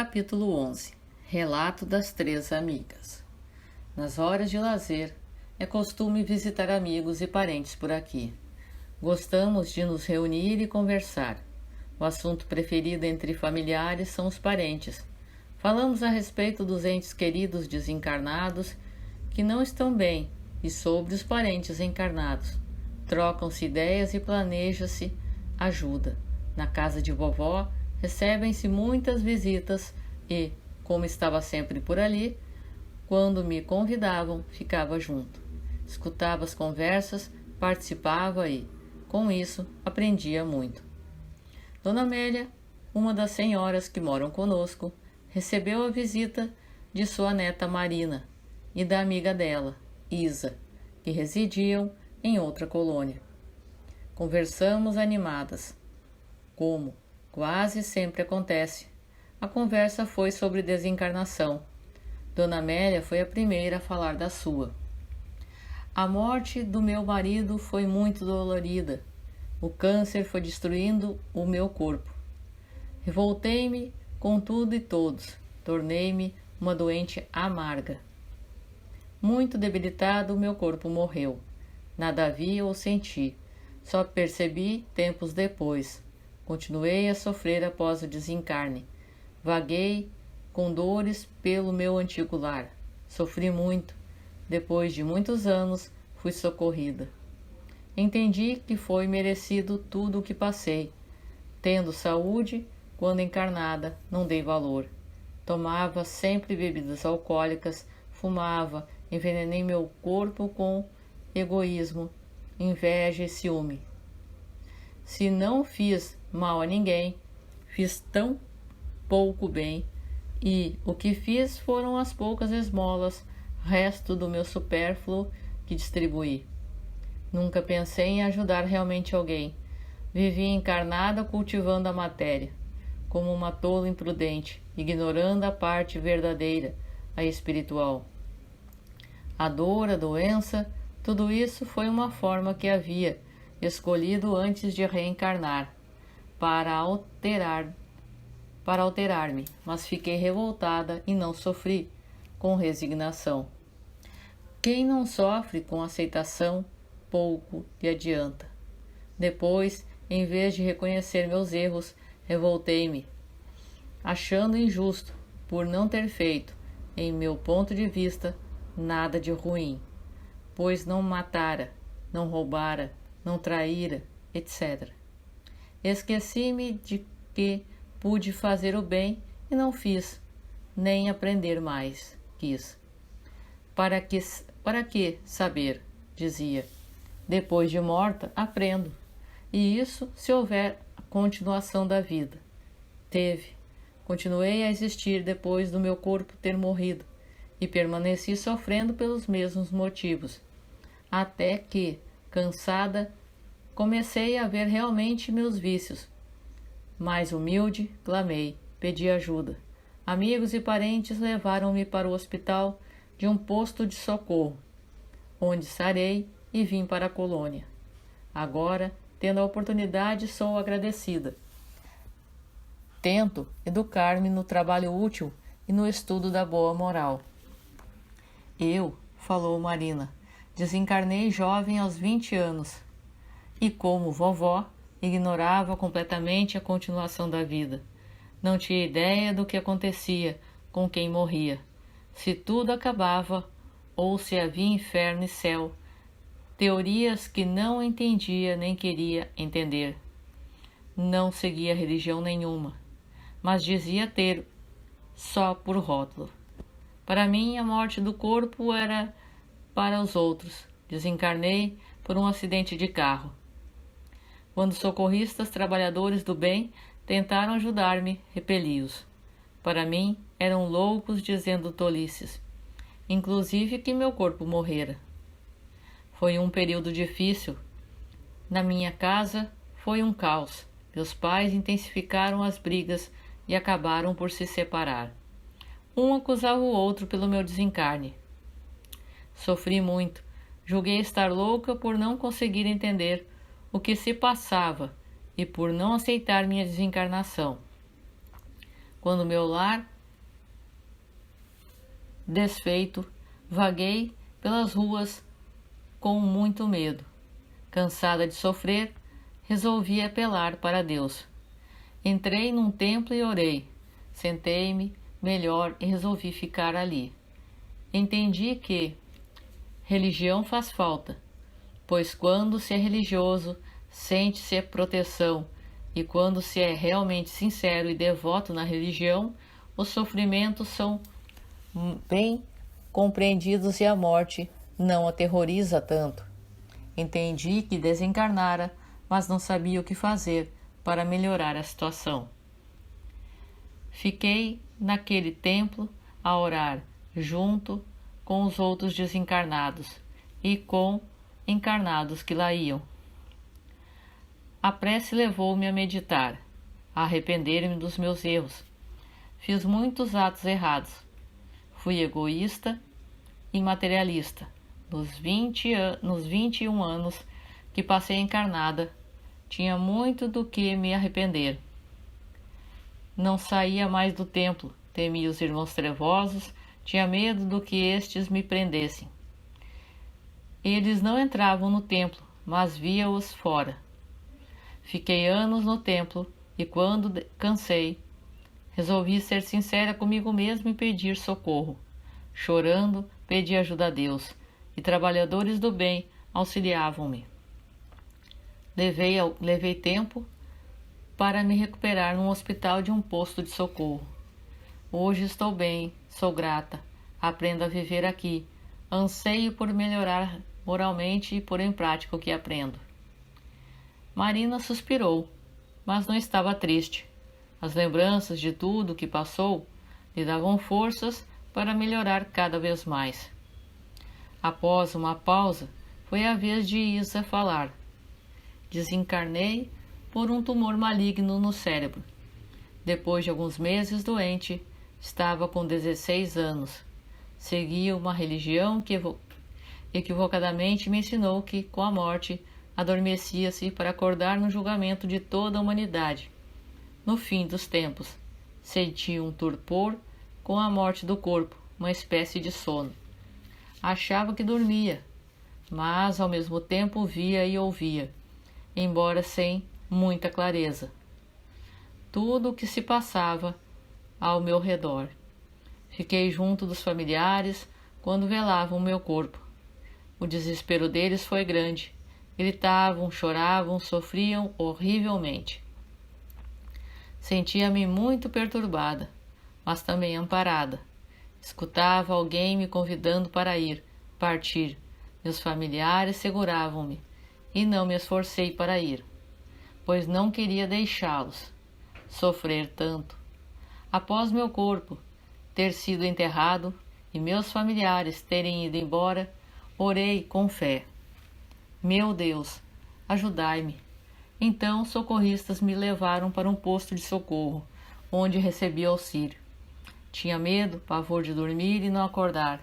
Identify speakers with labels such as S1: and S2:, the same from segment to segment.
S1: Capítulo 11. Relato das 3 amigas. Nas horas de lazer, é costume visitar amigos e parentes por aqui. Gostamos de nos reunir e conversar. O assunto preferido entre familiares são os parentes. Falamos a respeito dos entes queridos desencarnados que não estão bem e sobre os parentes encarnados. Trocam-se ideias e planeja-se ajuda. Na casa de vovó, recebem-se muitas visitas e, como estava sempre por ali, quando me convidavam, ficava junto. Escutava as conversas, participava e, com isso, aprendia muito. Dona Amélia, uma das senhoras que moram conosco, recebeu a visita de sua neta Marina e da amiga dela, Isa, que residiam em outra colônia. Conversamos animadas. Como quase sempre acontece, a conversa foi sobre desencarnação. Dona Amélia foi a primeira a falar da sua. A morte do meu marido foi muito dolorida. O câncer foi destruindo o meu corpo. Revoltei-me com tudo e todos. Tornei-me uma doente amarga. Muito debilitado, meu corpo morreu. Nada vi ou senti. Só percebi tempos depois. Continuei a sofrer após o desencarne. Vaguei com dores pelo meu antigo lar. Sofri muito. Depois de muitos anos, fui socorrida. Entendi que foi merecido tudo o que passei. Tendo saúde, quando encarnada, não dei valor. Tomava sempre bebidas alcoólicas, fumava, envenenei meu corpo com egoísmo, inveja e ciúme. Se não fiz mal a ninguém, fiz tão pouco bem, e o que fiz foram as poucas esmolas, resto do meu supérfluo que distribuí. Nunca pensei em ajudar realmente alguém. Vivi encarnada cultivando a matéria, como uma tola imprudente, ignorando a parte verdadeira, a espiritual. A dor, a doença, tudo isso foi uma forma que havia escolhido antes de reencarnar, para alterar-me, mas fiquei revoltada e não sofri, com resignação. Quem não sofre com aceitação, pouco lhe adianta. Depois, em vez de reconhecer meus erros, revoltei-me, achando injusto por não ter feito, em meu ponto de vista, nada de ruim, pois não matara, não roubara, não traíra, etc. Esqueci-me de que pude fazer o bem e não fiz, nem aprender mais quis. Para que saber? Dizia. Depois de morta, aprendo. E isso se houver a continuação da vida. Teve. Continuei a existir depois do meu corpo ter morrido e permaneci sofrendo pelos mesmos motivos, até que, cansada, comecei a ver realmente meus vícios. Mais humilde, clamei, pedi ajuda. Amigos e parentes levaram-me para o hospital de um posto de socorro, onde sarei e vim para a colônia. Agora, tendo a oportunidade, sou agradecida. Tento educar-me no trabalho útil e no estudo da boa moral. Eu, falou Marina, desencarnei jovem aos 20 anos e, como vovó, ignorava completamente a continuação da vida. Não tinha ideia do que acontecia com quem morria, se tudo acabava ou se havia inferno e céu, teorias que não entendia nem queria entender. Não seguia religião nenhuma, mas dizia ter só por rótulo. Para mim, a morte do corpo era para os outros. Desencarnei por um acidente de carro. Quando socorristas, trabalhadores do bem, tentaram ajudar-me, repeli-os. Para mim, eram loucos dizendo tolices, inclusive que meu corpo morrera. Foi um período difícil. Na minha casa foi um caos. Meus pais intensificaram as brigas e acabaram por se separar. Um acusava o outro pelo meu desencarne. Sofri muito. Julguei estar louca por não conseguir entender o que se passava e por não aceitar minha desencarnação. Quando meu lar desfeito, vaguei pelas ruas com muito medo. Cansada de sofrer, resolvi apelar para Deus. Entrei num templo e orei. Sentei-me melhor e resolvi ficar ali. Entendi que religião faz falta, pois quando se é religioso, sente-se a proteção, e quando se é realmente sincero e devoto na religião, os sofrimentos são bem compreendidos e a morte não aterroriza tanto. Entendi que desencarnara, mas não sabia o que fazer para melhorar a situação. Fiquei naquele templo a orar junto com os outros desencarnados e com encarnados que lá iam. A prece levou-me a meditar, a arrepender-me dos meus erros. Fiz muitos atos errados. Fui egoísta e materialista. Nos 21 anos que passei encarnada, tinha muito do que me arrepender. Não saía mais do templo, temia os irmãos trevosos, tinha medo do que estes me prendessem. Eles não entravam no templo, mas via-os fora. Fiquei anos no templo e quando cansei, resolvi ser sincera comigo mesmo e pedir socorro. Chorando, pedi ajuda a Deus, e trabalhadores do bem auxiliavam-me. Levei tempo para me recuperar num hospital de um posto de socorro. Hoje estou bem, sou grata, aprendo a viver aqui, anseio por melhorar moralmente e pôr em prática o que aprendo. Marina suspirou, mas não estava triste. As lembranças de tudo o que passou lhe davam forças para melhorar cada vez mais. Após uma pausa, foi a vez de Isa falar. Desencarnei por um tumor maligno no cérebro. Depois de alguns meses doente, estava com 16 anos. Seguia uma religião que equivocadamente me ensinou que, com a morte, adormecia-se para acordar no julgamento de toda a humanidade. No fim dos tempos, senti um torpor com a morte do corpo, uma espécie de sono. Achava que dormia, mas ao mesmo tempo via e ouvia, embora sem muita clareza, tudo o que se passava ao meu redor. Fiquei junto dos familiares quando velavam o meu corpo. O desespero deles foi grande. Gritavam, choravam, sofriam horrivelmente. Sentia-me muito perturbada, mas também amparada. Escutava alguém me convidando para partir. Meus familiares seguravam-me e não me esforcei para ir, pois não queria deixá-los sofrer tanto. Após meu corpo ter sido enterrado e meus familiares terem ido embora, orei com fé. Meu Deus, ajudai-me. Então socorristas me levaram para um posto de socorro, onde recebi auxílio. Tinha medo, pavor de dormir e não acordar.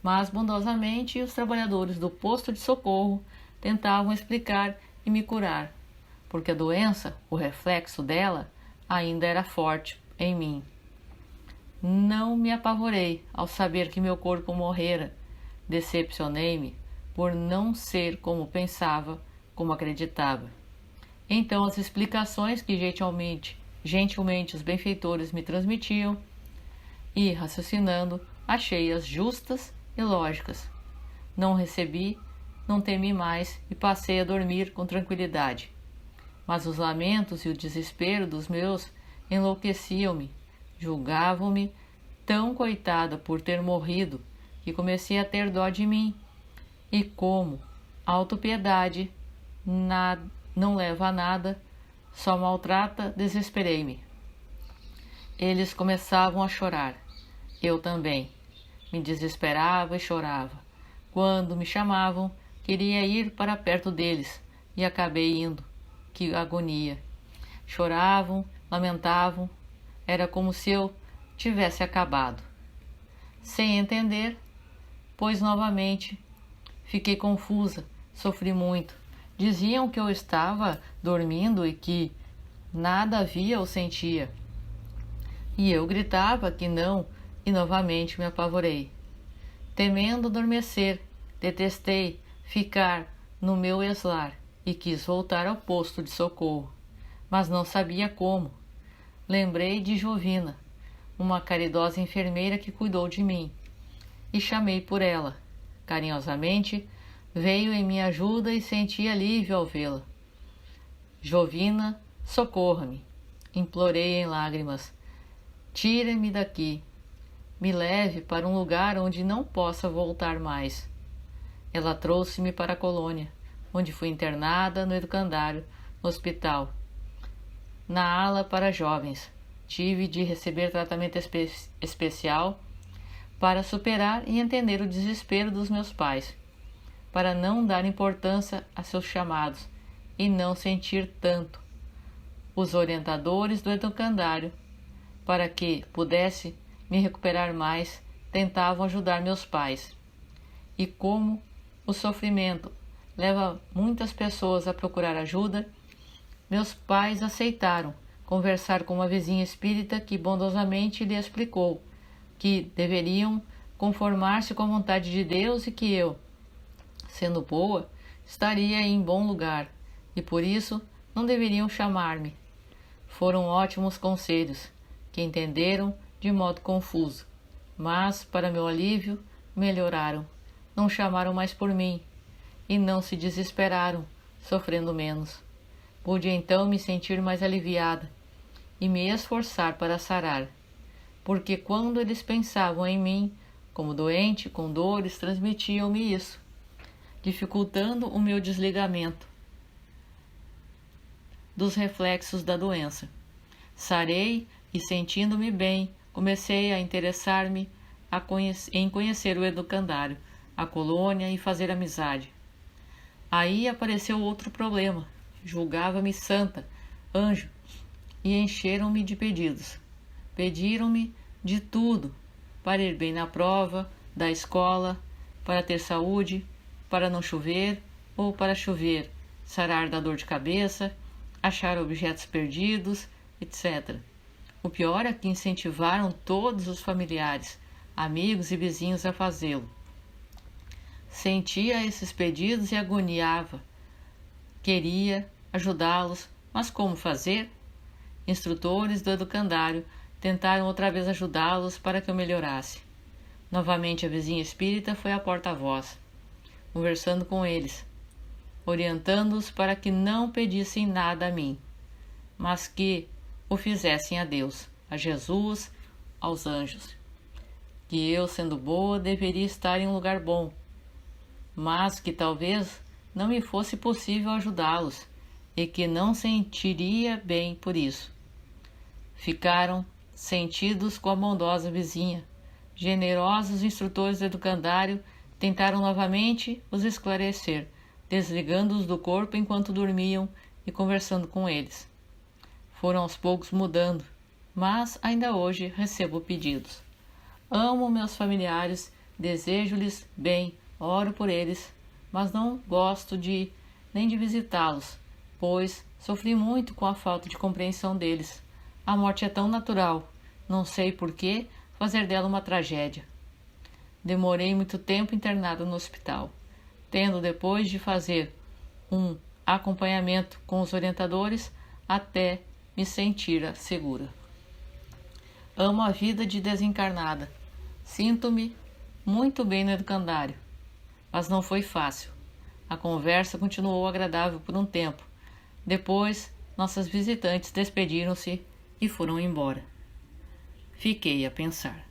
S1: Mas bondosamente os trabalhadores do posto de socorro tentavam explicar e me curar, porque a doença, o reflexo dela, ainda era forte em mim. Não me apavorei ao saber que meu corpo morrera. Decepcionei-me por não ser como pensava, como acreditava. Então as explicações que gentilmente os benfeitores me transmitiam, e, raciocinando, achei-as justas e lógicas. Não recebi, não temi mais e passei a dormir com tranquilidade. Mas os lamentos e o desespero dos meus enlouqueciam-me, julgavam-me tão coitada por ter morrido que comecei a ter dó de mim. E como autopiedade não leva a nada, só maltrata, desesperei-me. Eles começavam a chorar. Eu também. Me desesperava e chorava. Quando me chamavam, queria ir para perto deles e acabei indo. Que agonia! Choravam, lamentavam. Era como se eu tivesse acabado. Sem entender, pois novamente fiquei confusa, sofri muito. Diziam que eu estava dormindo e que nada via ou sentia. E eu gritava que não, e novamente me apavorei. Temendo adormecer, detestei ficar no meu eslar e quis voltar ao posto de socorro, mas não sabia como. Lembrei de Jovina, uma caridosa enfermeira que cuidou de mim, e chamei por ela. Carinhosamente, veio em minha ajuda e senti alívio ao vê-la. Jovina, socorra-me, implorei em lágrimas. Tire-me daqui. Me leve para um lugar onde não possa voltar mais. Ela trouxe-me para a colônia, onde fui internada no educandário, no hospital. Na ala para jovens, tive de receber tratamento especial para superar e entender o desespero dos meus pais, para não dar importância a seus chamados e não sentir tanto. Os orientadores do educandário, para que pudesse me recuperar mais, tentavam ajudar meus pais. E como o sofrimento leva muitas pessoas a procurar ajuda, meus pais aceitaram conversar com uma vizinha espírita que bondosamente lhe explicou que deveriam conformar-se com a vontade de Deus e que eu, sendo boa, estaria em bom lugar e por isso não deveriam chamar-me. Foram ótimos conselhos, que entenderam de modo confuso, mas, para meu alívio, melhoraram. Não chamaram mais por mim e não se desesperaram, sofrendo menos. Pude então me sentir mais aliviada e me esforçar para sarar, porque quando eles pensavam em mim, como doente, com dores, transmitiam-me isso, dificultando o meu desligamento dos reflexos da doença. Sarei e, sentindo-me bem, comecei a interessar-me em conhecer o educandário, a colônia e fazer amizade. Aí apareceu outro problema. Julgava-me santa, anjo, e encheram-me de pedidos. Pediram-me de tudo, para ir bem na prova, da escola, para ter saúde, para não chover ou para chover, sarar da dor de cabeça, achar objetos perdidos, etc. O pior é que incentivaram todos os familiares, amigos e vizinhos a fazê-lo. Sentia esses pedidos e agoniava. Queria ajudá-los, mas como fazer? Instrutores do educandário tentaram outra vez ajudá-los para que eu melhorasse. Novamente a vizinha espírita foi a porta-voz, conversando com eles, orientando-os para que não pedissem nada a mim, mas que o fizessem a Deus, a Jesus, aos anjos. Que eu, sendo boa, deveria estar em um lugar bom, mas que talvez não me fosse possível ajudá-los e que não sentiria bem por isso. Ficaram sentidos com a bondosa vizinha. Generosos instrutores do educandário tentaram novamente os esclarecer, desligando-os do corpo enquanto dormiam e conversando com eles. Foram aos poucos mudando, mas ainda hoje recebo pedidos. Amo meus familiares, desejo-lhes bem, oro por eles, mas não gosto nem de visitá-los, pois sofri muito com a falta de compreensão deles. A morte é tão natural, não sei por que fazer dela uma tragédia. Demorei muito tempo internada no hospital, tendo depois de fazer um acompanhamento com os orientadores até me sentir segura. Amo a vida de desencarnada. Sinto-me muito bem no educandário, mas não foi fácil. A conversa continuou agradável por um tempo. Depois, nossas visitantes despediram-se e foram embora. Fiquei a pensar.